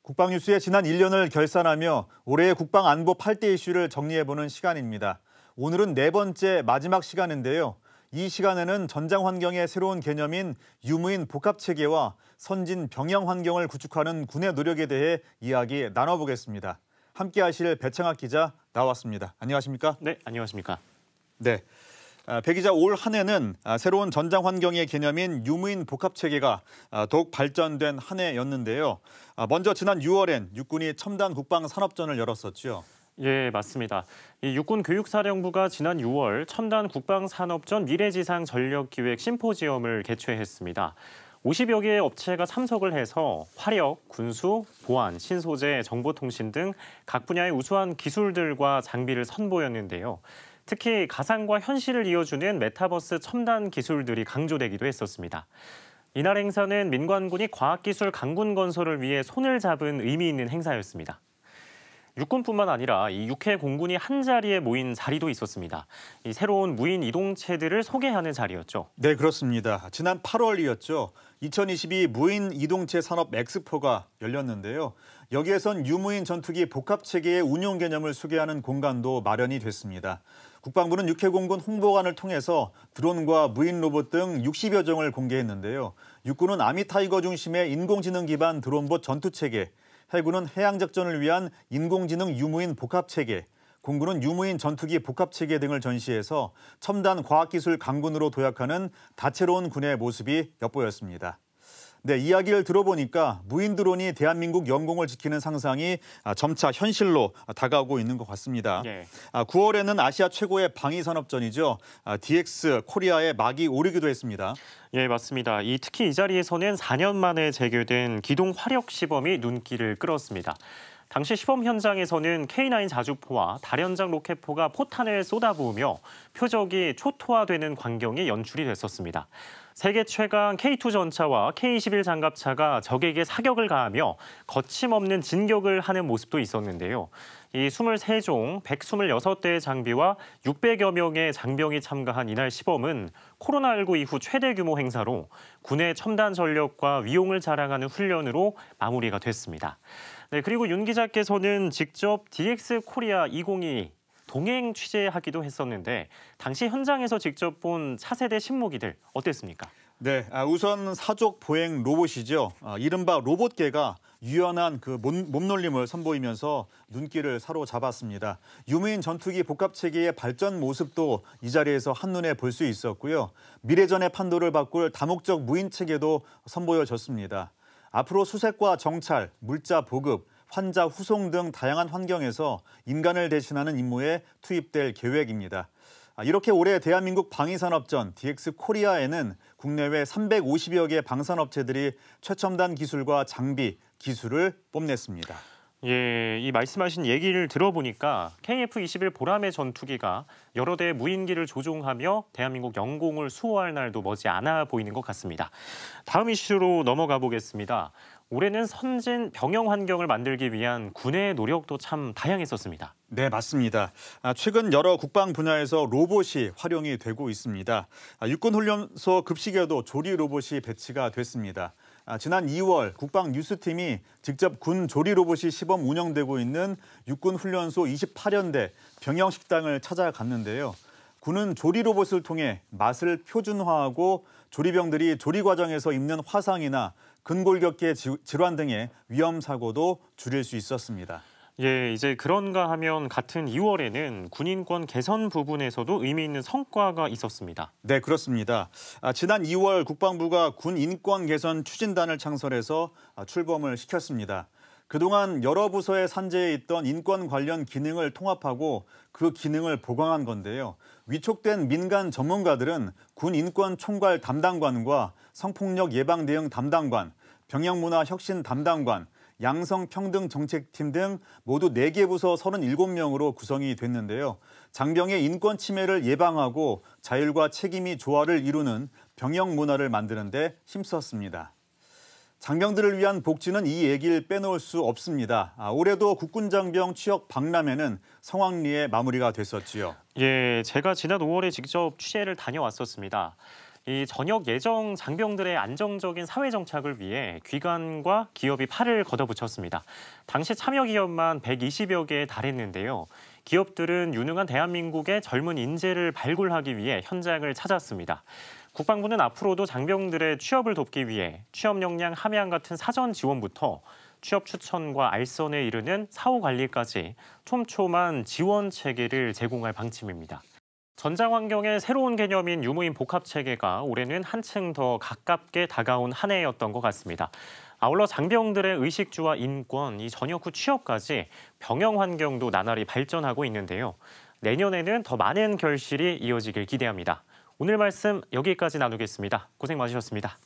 국방뉴스의 지난 1년을 결산하며 올해의 국방 안보 8대 이슈를 정리해보는 시간입니다. 오늘은 네 번째 마지막 시간인데요. 이 시간에는 전장 환경의 새로운 개념인 유무인 복합체계와 선진 병영 환경을 구축하는 군의 노력에 대해 이야기 나눠보겠습니다. 함께하실 배창학 기자 나왔습니다. 안녕하십니까? 네, 안녕하십니까? 네. 배 기자, 올 한 해는 새로운 전장 환경의 개념인 유무인 복합체계가 더욱 발전된 한 해였는데요. 먼저 지난 6월엔 육군이 첨단 국방 산업전을 열었었죠. 예, 맞습니다. 이 육군 교육사령부가 지난 6월 첨단 국방 산업전 미래지상 전력기획 심포지엄을 개최했습니다. 50여 개의 업체가 참석을 해서 화력, 군수, 보안, 신소재, 정보통신 등 각 분야의 우수한 기술들과 장비를 선보였는데요. 특히 가상과 현실을 이어주는 메타버스 첨단 기술들이 강조되기도 했었습니다. 이날 행사는 민관군이 과학기술 강군 건설을 위해 손을 잡은 의미 있는 행사였습니다. 육군뿐만 아니라 이 육해 공군이 한자리에 모인 자리도 있었습니다. 이 새로운 무인 이동체들을 소개하는 자리였죠. 네, 그렇습니다. 지난 8월이었죠. 2022 무인 이동체 산업 엑스포가 열렸는데요. 여기에선 유무인 전투기 복합체계의 운용 개념을 소개하는 공간도 마련이 됐습니다. 국방부는 육해공군 홍보관을 통해서 드론과 무인 로봇 등 60여 종을 공개했는데요. 육군은 아미타이거 중심의 인공지능 기반 드론봇 전투체계, 해군은 해양작전을 위한 인공지능 유무인 복합체계, 공군은 유무인 전투기 복합체계 등을 전시해서 첨단 과학기술 강군으로 도약하는 다채로운 군의 모습이 엿보였습니다. 네, 이야기를 들어보니까 무인 드론이 대한민국 영공을 지키는 상상이 점차 현실로 다가오고 있는 것 같습니다. 예. 9월에는 아시아 최고의 방위산업전이죠. DX 코리아에 막이 오르기도 했습니다. 예, 맞습니다. 특히 이 자리에서는 4년 만에 재개된 기동 화력 시범이 눈길을 끌었습니다. 당시 시범 현장에서는 K9 자주포와 다련장 로켓포가 포탄을 쏟아부으며 표적이 초토화되는 광경이 연출이 됐었습니다. 세계 최강 K2 전차와 K21 장갑차가 적에게 사격을 가하며 거침없는 진격을 하는 모습도 있었는데요. 이 23종 126대의 장비와 600여 명의 장병이 참가한 이날 시범은 코로나19 이후 최대 규모 행사로 군의 첨단 전력과 위용을 자랑하는 훈련으로 마무리가 됐습니다. 네, 그리고 윤 기자께서는 직접 DX 코리아 2022 동행 취재하기도 했었는데 당시 현장에서 직접 본 차세대 신무기들 어땠습니까? 네, 우선 사족 보행 로봇이죠. 이른바 로봇계가 유연한 그 몸놀림을 선보이면서 눈길을 사로잡았습니다. 유무인 전투기 복합체계의 발전 모습도 이 자리에서 한눈에 볼 수 있었고요. 미래전의 판도를 바꿀 다목적 무인체계도 선보여졌습니다. 앞으로 수색과 정찰, 물자 보급, 환자 후송 등 다양한 환경에서 인간을 대신하는 임무에 투입될 계획입니다. 이렇게 올해 대한민국 방위산업전 DX 코리아에는 국내외 350여 개 방산업체들이 최첨단 기술과 장비, 기술을 뽐냈습니다. 예, 이 말씀하신 얘기를 들어보니까 KF-21 보라매 전투기가 여러 대의 무인기를 조종하며 대한민국 영공을 수호할 날도 머지않아 보이는 것 같습니다. 다음 이슈로 넘어가 보겠습니다. 올해는 선진 병영 환경을 만들기 위한 군의 노력도 참 다양했었습니다. 네, 맞습니다. 최근 여러 국방 분야에서 로봇이 활용이 되고 있습니다. 육군훈련소 급식에도 조리 로봇이 배치가 됐습니다. 지난 2월 국방뉴스팀이 직접 군 조리 로봇이 시범 운영되고 있는 육군훈련소 28연대 병영식당을 찾아갔는데요. 군은 조리 로봇을 통해 맛을 표준화하고 조리병들이 조리 과정에서 입는 화상이나 근골격계 질환 등의 위험 사고도 줄일 수 있었습니다. 예, 이제 그런가 하면 같은 2월에는 군인권 개선 부분에서도 의미 있는 성과가 있었습니다. 네, 그렇습니다. 지난 2월 국방부가 군 인권 개선 추진단을 창설해서 출범을 시켰습니다. 그동안 여러 부서에 산재해 있던 인권 관련 기능을 통합하고 그 기능을 보강한 건데요. 위촉된 민간 전문가들은 군 인권 총괄 담당관과 성폭력 예방 대응 담당관, 병영문화 혁신 담당관, 양성평등정책팀 등 모두 4개 부서 37명으로 구성이 됐는데요. 장병의 인권 침해를 예방하고 자율과 책임이 조화를 이루는 병영 문화를 만드는 데 힘썼습니다. 장병들을 위한 복지는 이 얘기를 빼놓을 수 없습니다. 올해도 국군장병 취업 박람회는 성황리에 마무리가 됐었지요. 예, 제가 지난 5월에 직접 취재를 다녀왔었습니다. 이 전역 예정 장병들의 안정적인 사회 정착을 위해 기관과 기업이 팔을 걷어붙였습니다. 당시 참여 기업만 120여 개에 달했는데요. 기업들은 유능한 대한민국의 젊은 인재를 발굴하기 위해 현장을 찾았습니다. 국방부는 앞으로도 장병들의 취업을 돕기 위해 취업 역량 함양 같은 사전 지원부터 취업 추천과 알선에 이르는 사후 관리까지 촘촘한 지원 체계를 제공할 방침입니다. 전장 환경의 새로운 개념인 유무인 복합 체계가 올해는 한층 더 가깝게 다가온 한 해였던 것 같습니다. 아울러 장병들의 의식주와 인권, 이 전역 후 취업까지 병영 환경도 나날이 발전하고 있는데요. 내년에는 더 많은 결실이 이어지길 기대합니다. 오늘 말씀 여기까지 나누겠습니다. 고생 많으셨습니다.